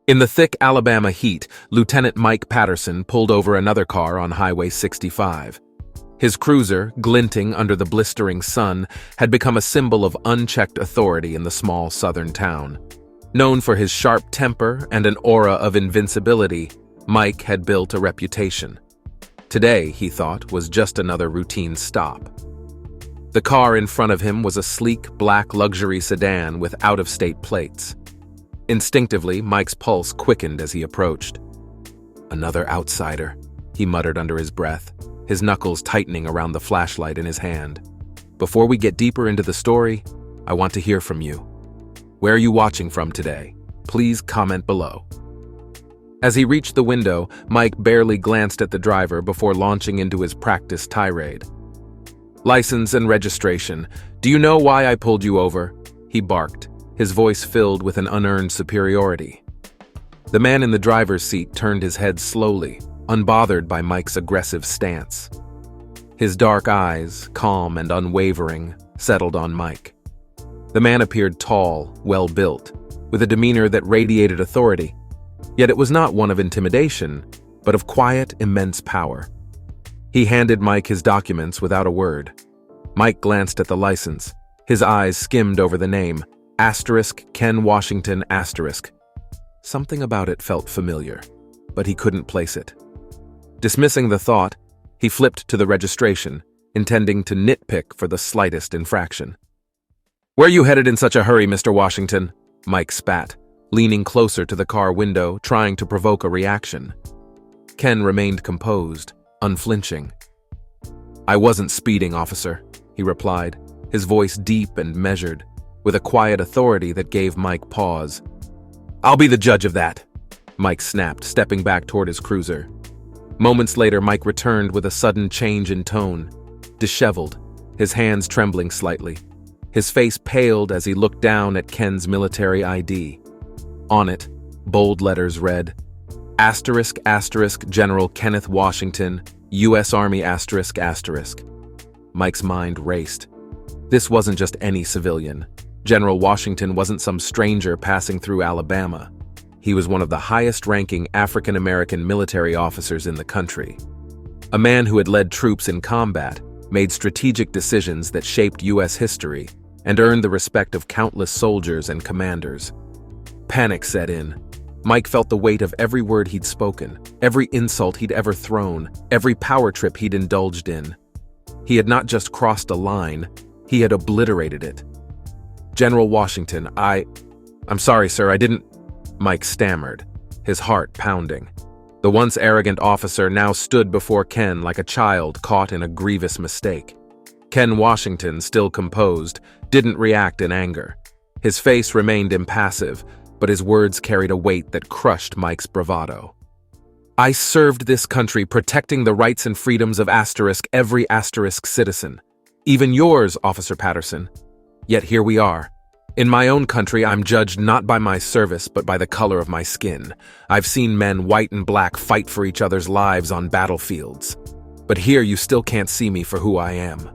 In the thick Alabama heat, Lieutenant Mike Patterson pulled over another car on Highway 65. His cruiser, glinting under the blistering sun, had become a symbol of unchecked authority in the small southern town. Known for his sharp temper and an aura of invincibility, Mike had built a reputation. Today, he thought, was just another routine stop. The car in front of him was a sleek, black luxury sedan with out-of-state plates. Instinctively, Mike's pulse quickened as he approached. "Another outsider," he muttered under his breath, his knuckles tightening around the flashlight in his hand. "Before we get deeper into the story, I want to hear from you. Where are you watching from today? Please comment below." As he reached the window, Mike barely glanced at the driver before launching into his practice tirade. "License and registration. Do you know why I pulled you over?" he barked, his voice filled with an unearned superiority. The man in the driver's seat turned his head slowly, unbothered by Mike's aggressive stance. His dark eyes, calm and unwavering, settled on Mike. The man appeared tall, well-built, with a demeanor that radiated authority, yet it was not one of intimidation, but of quiet, immense power. He handed Mike his documents without a word. Mike glanced at the license. His eyes skimmed over the name, Ken Washington. Something about it felt familiar, but he couldn't place it. Dismissing the thought, he flipped to the registration, intending to nitpick for the slightest infraction. "Where are you headed in such a hurry, Mr. Washington?" Mike spat, leaning closer to the car window, trying to provoke a reaction. Ken remained composed, unflinching. "I wasn't speeding, officer," he replied, his voice deep and measured, with a quiet authority that gave Mike pause. "I'll be the judge of that," Mike snapped, stepping back toward his cruiser. Moments later, Mike returned with a sudden change in tone, disheveled, his hands trembling slightly. His face paled as he looked down at Ken's military ID. On it, bold letters read, General Kenneth Washington, U.S. Army ***. Mike's mind raced. This wasn't just any civilian. General Washington wasn't some stranger passing through Alabama. He was one of the highest-ranking African-American military officers in the country. A man who had led troops in combat, made strategic decisions that shaped U.S. history, and earned the respect of countless soldiers and commanders. Panic set in. Mike felt the weight of every word he'd spoken, every insult he'd ever thrown, every power trip he'd indulged in. He had not just crossed a line, he had obliterated it. "General Washington, I'm sorry, sir, I didn't—" Mike stammered, his heart pounding. The once arrogant officer now stood before Ken like a child caught in a grievous mistake. Ken Washington, still composed, didn't react in anger. His face remained impassive, but his words carried a weight that crushed Mike's bravado. "I served this country protecting the rights and freedoms of every citizen. Even yours, Officer Patterson. Yet here we are. In my own country, I'm judged not by my service, but by the color of my skin. I've seen men white and black fight for each other's lives on battlefields. But here you still can't see me for who I am."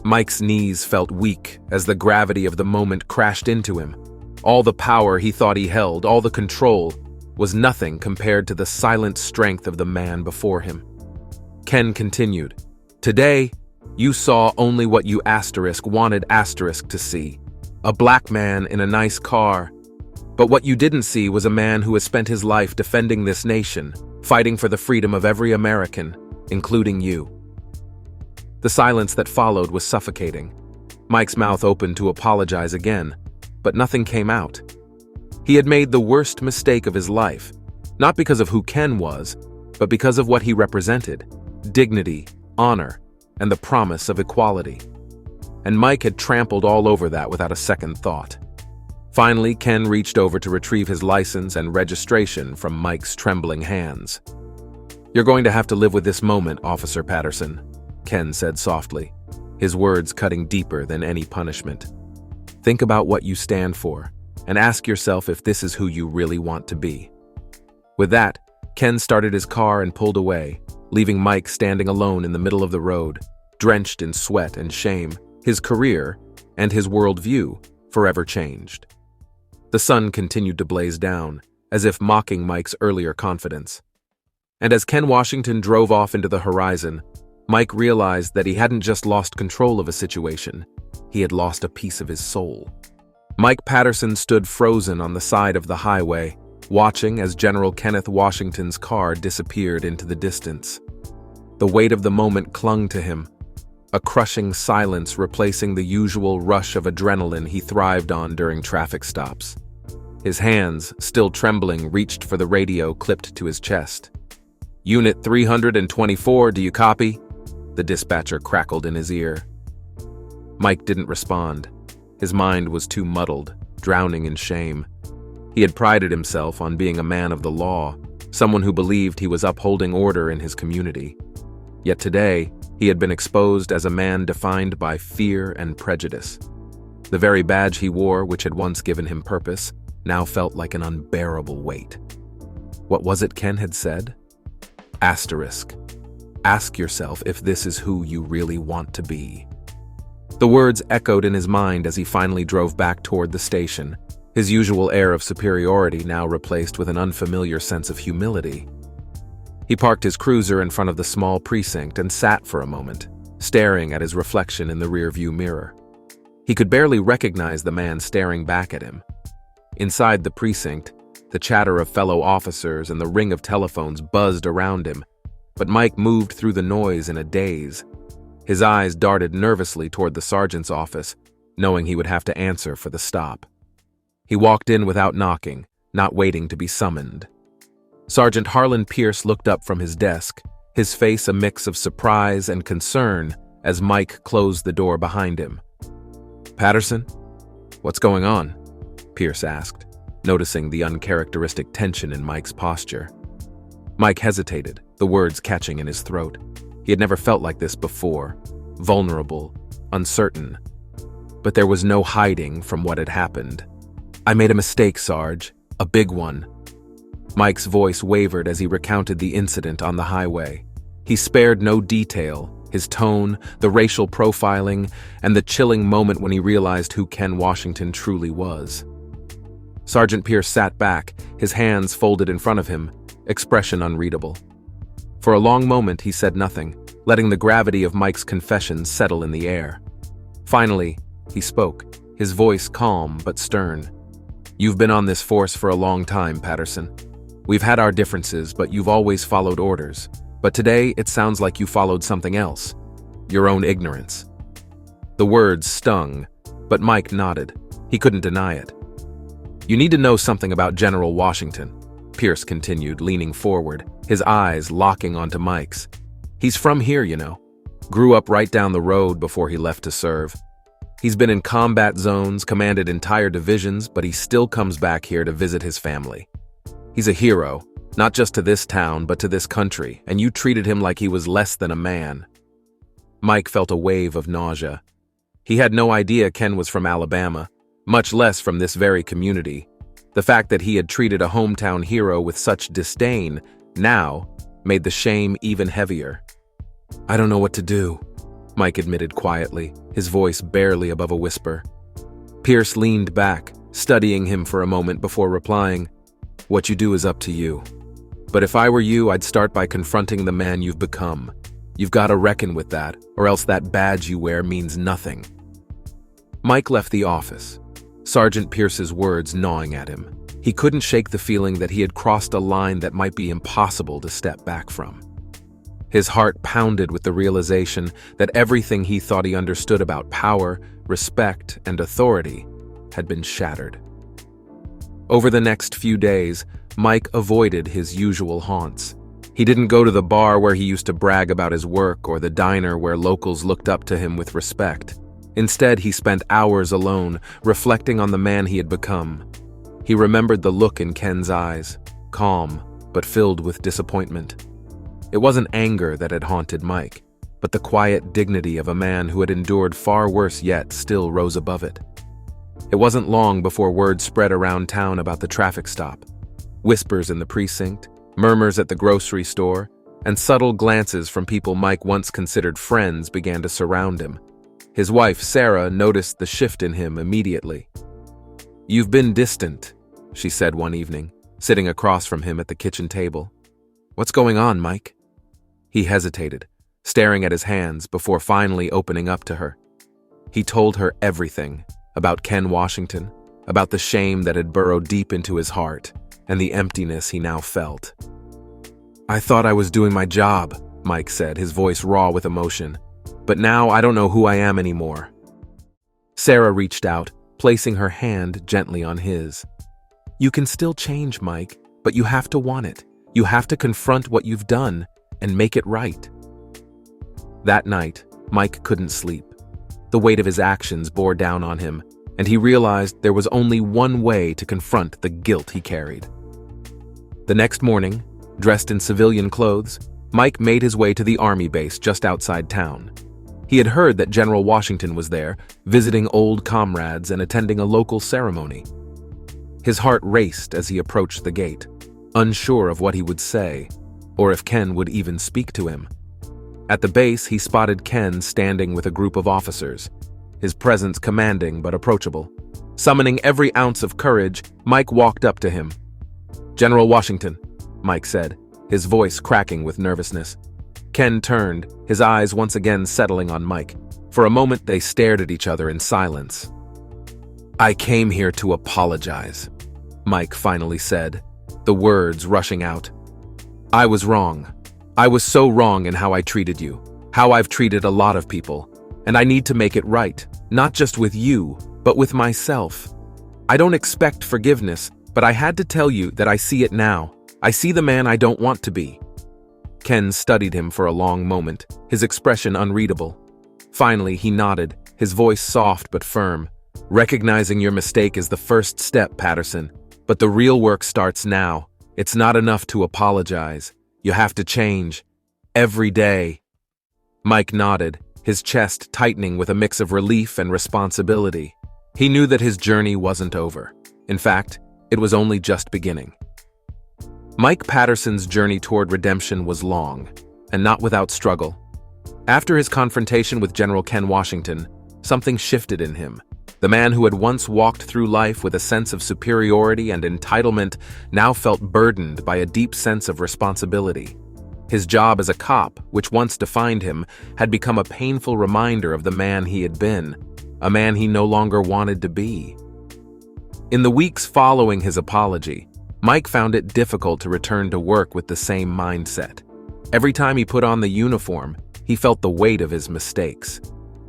Mike's knees felt weak as the gravity of the moment crashed into him. All the power he thought he held, all the control, was nothing compared to the silent strength of the man before him. Ken continued, "Today, you saw only what you wanted to see. A black man in a nice car. But what you didn't see was a man who has spent his life defending this nation, fighting for the freedom of every American, including you." The silence that followed was suffocating. Mike's mouth opened to apologize again, but nothing came out. He had made the worst mistake of his life, not because of who Ken was, but because of what he represented: dignity, honor, and the promise of equality. And Mike had trampled all over that without a second thought. Finally, Ken reached over to retrieve his license and registration from Mike's trembling hands. "You're going to have to live with this moment, Officer Patterson," Ken said softly, his words cutting deeper than any punishment. "Think about what you stand for, and ask yourself if this is who you really want to be." With that, Ken started his car and pulled away, leaving Mike standing alone in the middle of the road, drenched in sweat and shame, his career, and his worldview forever changed. The sun continued to blaze down, as if mocking Mike's earlier confidence. And as Ken Washington drove off into the horizon, Mike realized that he hadn't just lost control of a situation, he had lost a piece of his soul. Mike Patterson stood frozen on the side of the highway, watching as General Kenneth Washington's car disappeared into the distance. The weight of the moment clung to him, a crushing silence replacing the usual rush of adrenaline he thrived on during traffic stops. His hands, still trembling, reached for the radio clipped to his chest. "Unit 324, do you copy?" The dispatcher crackled in his ear. Mike didn't respond. His mind was too muddled, drowning in shame. He had prided himself on being a man of the law, someone who believed he was upholding order in his community. Yet today, he had been exposed as a man defined by fear and prejudice. The very badge he wore, which had once given him purpose, now felt like an unbearable weight. What was it Ken had said? Asterisk. Ask yourself if this is who you really want to be. The words echoed in his mind as he finally drove back toward the station, his usual air of superiority now replaced with an unfamiliar sense of humility. He parked his cruiser in front of the small precinct and sat for a moment, staring at his reflection in the rearview mirror. He could barely recognize the man staring back at him. Inside the precinct, the chatter of fellow officers and the ring of telephones buzzed around him, but Mike moved through the noise in a daze. His eyes darted nervously toward the sergeant's office, knowing he would have to answer for the stop. He walked in without knocking, not waiting to be summoned. Sergeant Harlan Pierce looked up from his desk, his face a mix of surprise and concern as Mike closed the door behind him. "Patterson? What's going on?" Pierce asked, noticing the uncharacteristic tension in Mike's posture. Mike hesitated, the words catching in his throat. He had never felt like this before, vulnerable, uncertain. But there was no hiding from what had happened. "I made a mistake, Sarge. A big one." Mike's voice wavered as he recounted the incident on the highway. He spared no detail, his tone, the racial profiling, and the chilling moment when he realized who Ken Washington truly was. Sergeant Pierce sat back, his hands folded in front of him, expression unreadable. For a long moment he said nothing, letting the gravity of Mike's confession settle in the air. Finally, he spoke, his voice calm but stern. "You've been on this force for a long time, Patterson. We've had our differences, but you've always followed orders. But today, it sounds like you followed something else. Your own ignorance." The words stung, but Mike nodded. He couldn't deny it. "You need to know something about General Washington," Pierce continued, leaning forward, his eyes locking onto Mike's. "He's from here, you know. Grew up right down the road before he left to serve. He's been in combat zones, commanded entire divisions, but he still comes back here to visit his family. He's a hero, not just to this town, but to this country, and you treated him like he was less than a man." Mike felt a wave of nausea. He had no idea Ken was from Alabama, much less from this very community. The fact that he had treated a hometown hero with such disdain now made the shame even heavier. "I don't know what to do," Mike admitted quietly, his voice barely above a whisper. Pierce leaned back, studying him for a moment before replying, "What you do is up to you. But if I were you, I'd start by confronting the man you've become. You've got to reckon with that, or else that badge you wear means nothing." Mike left the office, Sergeant Pierce's words gnawing at him. He couldn't shake the feeling that he had crossed a line that might be impossible to step back from. His heart pounded with the realization that everything he thought he understood about power, respect, and authority had been shattered. Over the next few days, Mike avoided his usual haunts. He didn't go to the bar where he used to brag about his work or the diner where locals looked up to him with respect. Instead, he spent hours alone, reflecting on the man he had become. He remembered the look in Ken's eyes, calm, but filled with disappointment. It wasn't anger that had haunted Mike, but the quiet dignity of a man who had endured far worse yet still rose above it. It wasn't long before word spread around town about the traffic stop. Whispers in the precinct, murmurs at the grocery store, and subtle glances from people Mike once considered friends began to surround him. His wife, Sarah, noticed the shift in him immediately. "You've been distant," she said one evening, sitting across from him at the kitchen table. "What's going on, Mike?" He hesitated, staring at his hands before finally opening up to her. He told her everything about Ken Washington, about the shame that had burrowed deep into his heart, and the emptiness he now felt. "I thought I was doing my job," Mike said, his voice raw with emotion. "But now I don't know who I am anymore." Sarah reached out, placing her hand gently on his. "You can still change, Mike, but you have to want it. You have to confront what you've done and make it right." That night, Mike couldn't sleep. The weight of his actions bore down on him, and he realized there was only one way to confront the guilt he carried. The next morning, dressed in civilian clothes, Mike made his way to the army base just outside town. He had heard that General Washington was there, visiting old comrades and attending a local ceremony. His heart raced as he approached the gate, unsure of what he would say, or if Ken would even speak to him. At the base, he spotted Ken standing with a group of officers, his presence commanding but approachable. Summoning every ounce of courage, Mike walked up to him. "General Washington," Mike said, his voice cracking with nervousness. Ken turned, his eyes once again settling on Mike. For a moment, they stared at each other in silence. "I came here to apologize," Mike finally said, the words rushing out. "I was wrong. I was so wrong in how I treated you, how I've treated a lot of people, and I need to make it right, not just with you, but with myself. I don't expect forgiveness, but I had to tell you that I see it now. I see the man I don't want to be." Ken studied him for a long moment, his expression unreadable. Finally, he nodded, his voice soft but firm. "Recognizing your mistake is the first step, Patterson, but the real work starts now. It's not enough to apologize. You have to change. Every day." Mike nodded, his chest tightening with a mix of relief and responsibility. He knew that his journey wasn't over. In fact, it was only just beginning. Mike Patterson's journey toward redemption was long, and not without struggle. After his confrontation with General Ken Washington, something shifted in him. The man who had once walked through life with a sense of superiority and entitlement now felt burdened by a deep sense of responsibility. His job as a cop, which once defined him, had become a painful reminder of the man he had been, a man he no longer wanted to be. In the weeks following his apology, Mike found it difficult to return to work with the same mindset. Every time he put on the uniform, he felt the weight of his mistakes.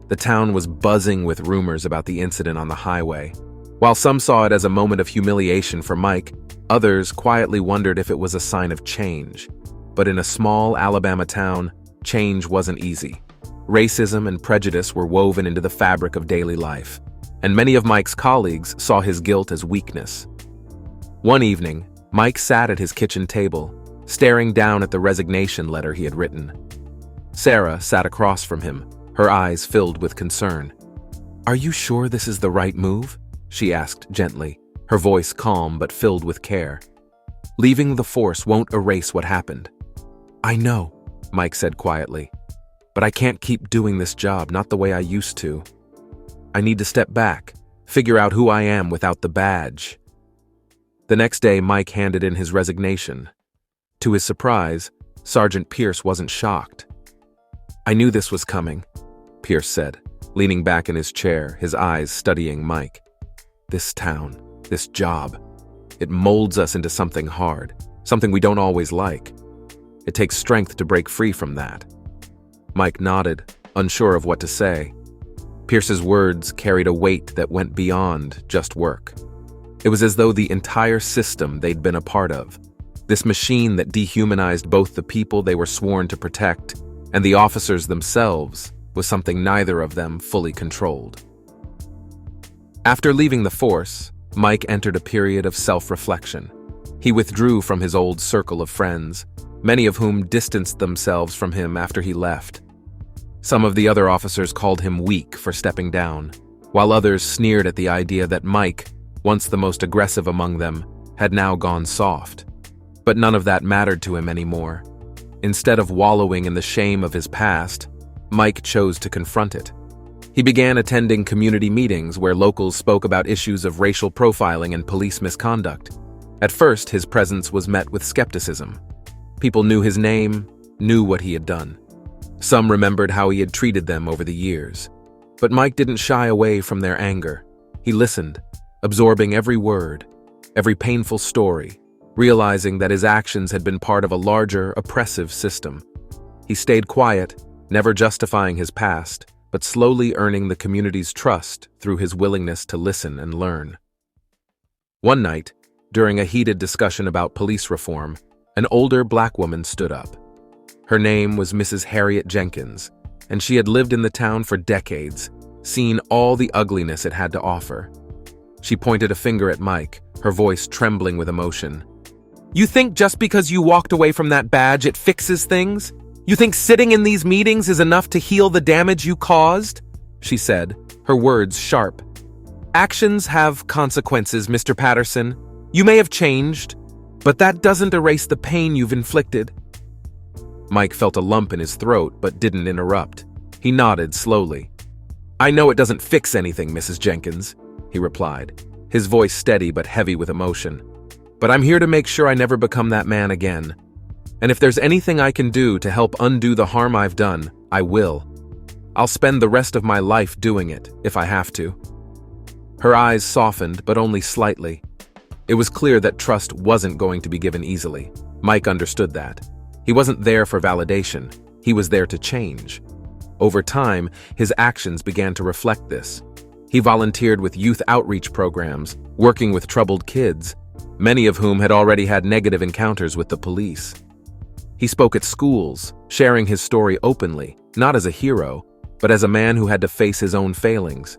The town was buzzing with rumors about the incident on the highway. While some saw it as a moment of humiliation for Mike, others quietly wondered if it was a sign of change. But in a small Alabama town, change wasn't easy. Racism and prejudice were woven into the fabric of daily life, and many of Mike's colleagues saw his guilt as weakness. One evening, Mike sat at his kitchen table, staring down at the resignation letter he had written. Sarah sat across from him, her eyes filled with concern. "Are you sure this is the right move?" she asked gently, her voice calm but filled with care. "Leaving the force won't erase what happened." "I know," Mike said quietly, "but I can't keep doing this job, not the way I used to. I need to step back, figure out who I am without the badge." The next day, Mike handed in his resignation. To his surprise, Sergeant Pierce wasn't shocked. "I knew this was coming," Pierce said, leaning back in his chair, his eyes studying Mike. "This town, this job, it molds us into something hard, something we don't always like. It takes strength to break free from that." Mike nodded, unsure of what to say. Pierce's words carried a weight that went beyond just work. It was as though the entire system they'd been a part of, this machine that dehumanized both the people they were sworn to protect and the officers themselves, was something neither of them fully controlled. After leaving the force, Mike entered a period of self-reflection. He withdrew from his old circle of friends, many of whom distanced themselves from him after he left. Some of the other officers called him weak for stepping down, while others sneered at the idea that Mike, once the most aggressive among them, had now gone soft. But none of that mattered to him anymore. Instead of wallowing in the shame of his past, Mike chose to confront it. He began attending community meetings where locals spoke about issues of racial profiling and police misconduct. At first, his presence was met with skepticism. People knew his name, knew what he had done. Some remembered how he had treated them over the years. But Mike didn't shy away from their anger. He listened, absorbing every word, every painful story, realizing that his actions had been part of a larger, oppressive system. He stayed quiet, never justifying his past, but slowly earning the community's trust through his willingness to listen and learn. One night, during a heated discussion about police reform, an older black woman stood up. Her name was Mrs. Harriet Jenkins, and she had lived in the town for decades, seen all the ugliness it had to offer. She pointed a finger at Mike, her voice trembling with emotion. "You think just because you walked away from that badge it fixes things? You think sitting in these meetings is enough to heal the damage you caused?" she said, her words sharp. "Actions have consequences, Mr. Patterson. You may have changed, but that doesn't erase the pain you've inflicted." Mike felt a lump in his throat but didn't interrupt. He nodded slowly. "I know it doesn't fix anything, Mrs. Jenkins," he replied, his voice steady but heavy with emotion. "But I'm here to make sure I never become that man again. And if there's anything I can do to help undo the harm I've done, I will. I'll spend the rest of my life doing it, if I have to." Her eyes softened, but only slightly. It was clear that trust wasn't going to be given easily. Mike understood that. He wasn't there for validation. He was there to change. Over time, his actions began to reflect this. He volunteered with youth outreach programs, working with troubled kids, many of whom had already had negative encounters with the police. He spoke at schools, sharing his story openly, not as a hero, but as a man who had to face his own failings.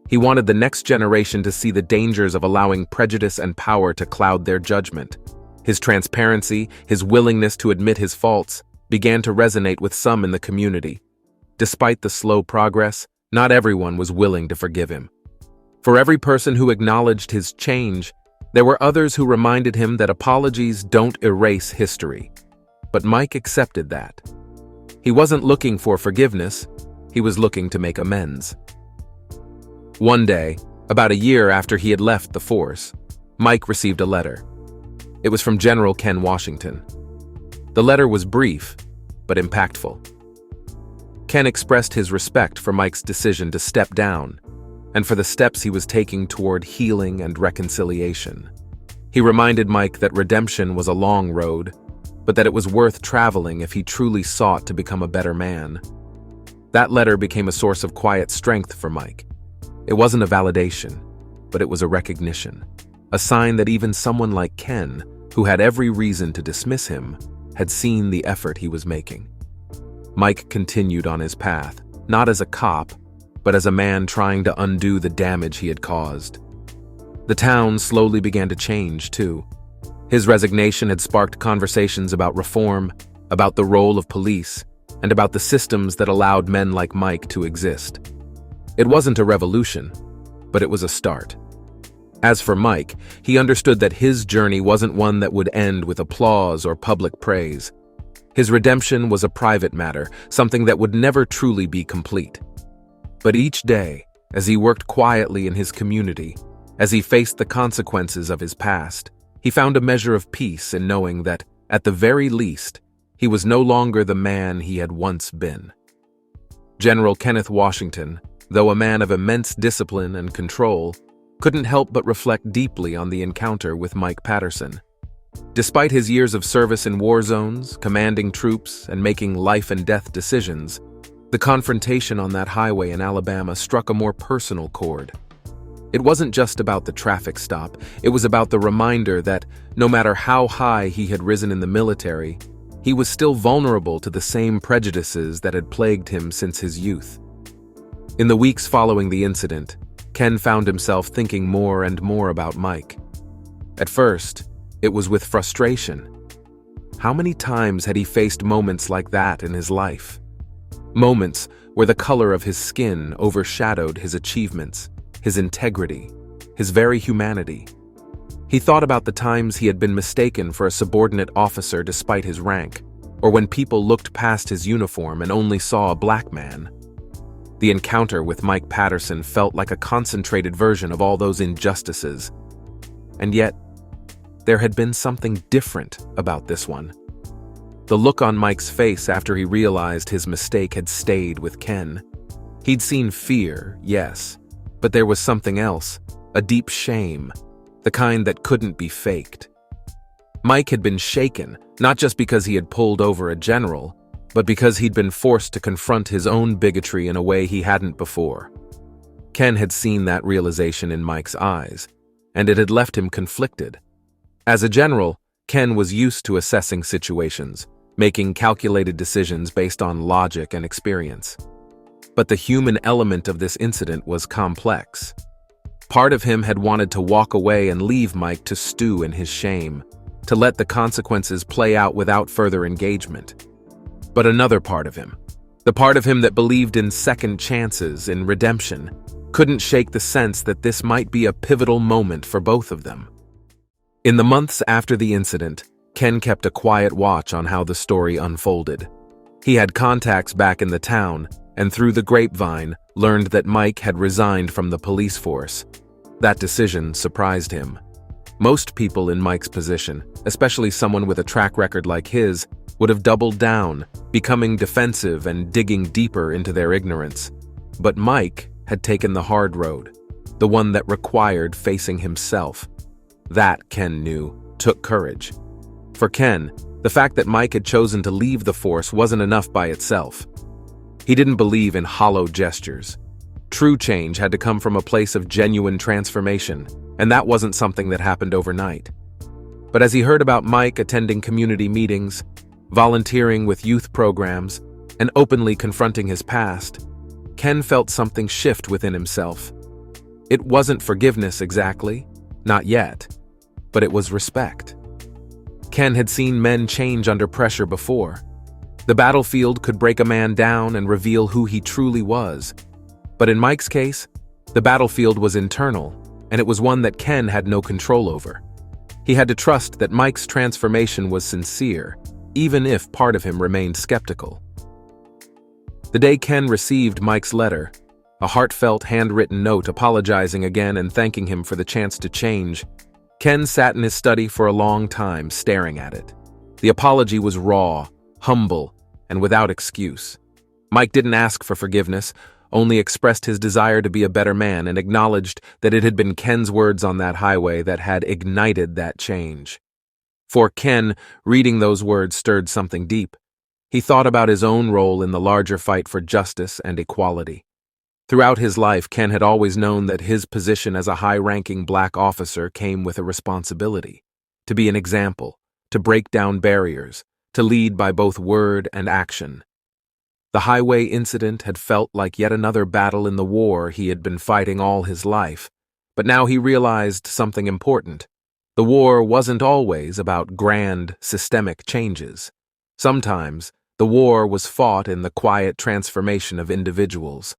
He wanted the next generation to see the dangers of allowing prejudice and power to cloud their judgment. His transparency, his willingness to admit his faults, began to resonate with some in the community. Despite the slow progress, not everyone was willing to forgive him. For every person who acknowledged his change, there were others who reminded him that apologies don't erase history. But Mike accepted that. He wasn't looking for forgiveness, he was looking to make amends. One day, about a year after he had left the force, Mike received a letter. It was from General Ken Washington. The letter was brief, but impactful. Ken expressed his respect for Mike's decision to step down, and for the steps he was taking toward healing and reconciliation. He reminded Mike that redemption was a long road, but that it was worth traveling if he truly sought to become a better man. That letter became a source of quiet strength for Mike. It wasn't a validation, but it was a recognition, a sign that even someone like Ken, who had every reason to dismiss him, had seen the effort he was making. Mike continued on his path, not as a cop, but as a man trying to undo the damage he had caused. The town slowly began to change, too. His resignation had sparked conversations about reform, about the role of police, and about the systems that allowed men like Mike to exist. It wasn't a revolution, but it was a start. As for Mike, he understood that his journey wasn't one that would end with applause or public praise. His redemption was a private matter, something that would never truly be complete. But each day, as he worked quietly in his community, as he faced the consequences of his past, he found a measure of peace in knowing that, at the very least, he was no longer the man he had once been. General Kenneth Washington, though a man of immense discipline and control, couldn't help but reflect deeply on the encounter with Mike Patterson. Despite his years of service in war zones, commanding troops, and making life-and-death decisions, the confrontation on that highway in Alabama struck a more personal chord. It wasn't just about the traffic stop, it was about the reminder that, no matter how high he had risen in the military, he was still vulnerable to the same prejudices that had plagued him since his youth. In the weeks following the incident, Ken found himself thinking more and more about Mike. At first, it was with frustration. How many times had he faced moments like that in his life? Moments where the color of his skin overshadowed his achievements, his integrity, his very humanity. He thought about the times he had been mistaken for a subordinate officer despite his rank, or when people looked past his uniform and only saw a black man. The encounter with Mike Patterson felt like a concentrated version of all those injustices. And yet, there had been something different about this one. The look on Mike's face after he realized his mistake had stayed with Ken. He'd seen fear, yes, but there was something else, a deep shame, the kind that couldn't be faked. Mike had been shaken, not just because he had pulled over a general, but because he'd been forced to confront his own bigotry in a way he hadn't before. Ken had seen that realization in Mike's eyes, and it had left him conflicted. As a general, Ken was used to assessing situations, making calculated decisions based on logic and experience. But the human element of this incident was complex. Part of him had wanted to walk away and leave Mike to stew in his shame, to let the consequences play out without further engagement. But another part of him, the part of him that believed in second chances, in redemption, couldn't shake the sense that this might be a pivotal moment for both of them. In the months after the incident, Ken kept a quiet watch on how the story unfolded. He had contacts back in the town, and through the grapevine, learned that Mike had resigned from the police force. That decision surprised him. Most people in Mike's position, especially someone with a track record like his, would have doubled down, becoming defensive and digging deeper into their ignorance. But Mike had taken the hard road, the one that required facing himself. That, Ken knew, took courage. For Ken, the fact that Mike had chosen to leave the force wasn't enough by itself. He didn't believe in hollow gestures. True change had to come from a place of genuine transformation, and that wasn't something that happened overnight. But as he heard about Mike attending community meetings, volunteering with youth programs, and openly confronting his past, Ken felt something shift within himself. It wasn't forgiveness exactly, not yet, but it was respect. Ken had seen men change under pressure before. The battlefield could break a man down and reveal who he truly was. But in Mike's case, the battlefield was internal, and it was one that Ken had no control over. He had to trust that Mike's transformation was sincere, even if part of him remained skeptical. The day Ken received Mike's letter, a heartfelt handwritten note apologizing again and thanking him for the chance to change, Ken sat in his study for a long time staring at it. The apology was raw, humble, and without excuse. Mike didn't ask for forgiveness, only expressed his desire to be a better man and acknowledged that it had been Ken's words on that highway that had ignited that change. For Ken, reading those words stirred something deep. He thought about his own role in the larger fight for justice and equality. Throughout his life, Ken had always known that his position as a high-ranking black officer came with a responsibility: to be an example, to break down barriers, to lead by both word and action. The highway incident had felt like yet another battle in the war he had been fighting all his life, but now he realized something important. The war wasn't always about grand, systemic changes. Sometimes, the war was fought in the quiet transformation of individuals.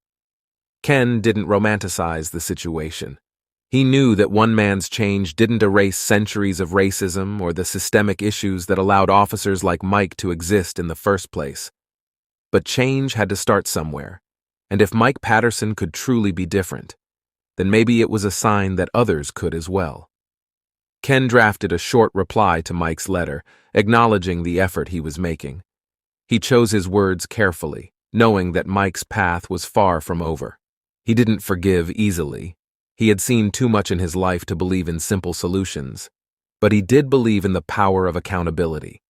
Ken didn't romanticize the situation. He knew that one man's change didn't erase centuries of racism or the systemic issues that allowed officers like Mike to exist in the first place. But change had to start somewhere, and if Mike Patterson could truly be different, then maybe it was a sign that others could as well. Ken drafted a short reply to Mike's letter, acknowledging the effort he was making. He chose his words carefully, knowing that Mike's path was far from over. He didn't forgive easily. He had seen too much in his life to believe in simple solutions, but he did believe in the power of accountability.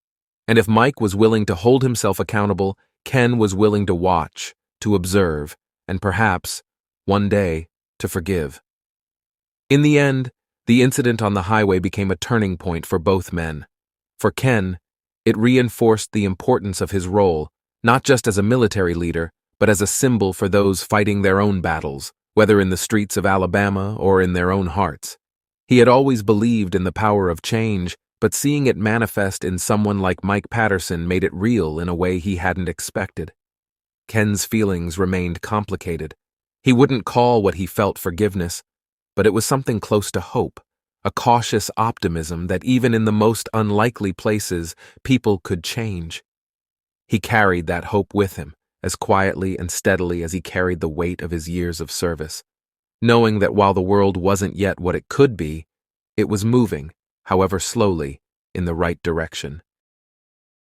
And if Mike was willing to hold himself accountable, Ken was willing to watch, to observe, and perhaps, one day, to forgive. In the end, the incident on the highway became a turning point for both men. For Ken, it reinforced the importance of his role, not just as a military leader, but as a symbol for those fighting their own battles, whether in the streets of Alabama or in their own hearts. He had always believed in the power of change, but seeing it manifest in someone like Mike Patterson made it real in a way he hadn't expected. Ken's feelings remained complicated. He wouldn't call what he felt forgiveness, but it was something close to hope, a cautious optimism that even in the most unlikely places, people could change. He carried that hope with him, as quietly and steadily as he carried the weight of his years of service, knowing that while the world wasn't yet what it could be, it was moving, however slowly, in the right direction.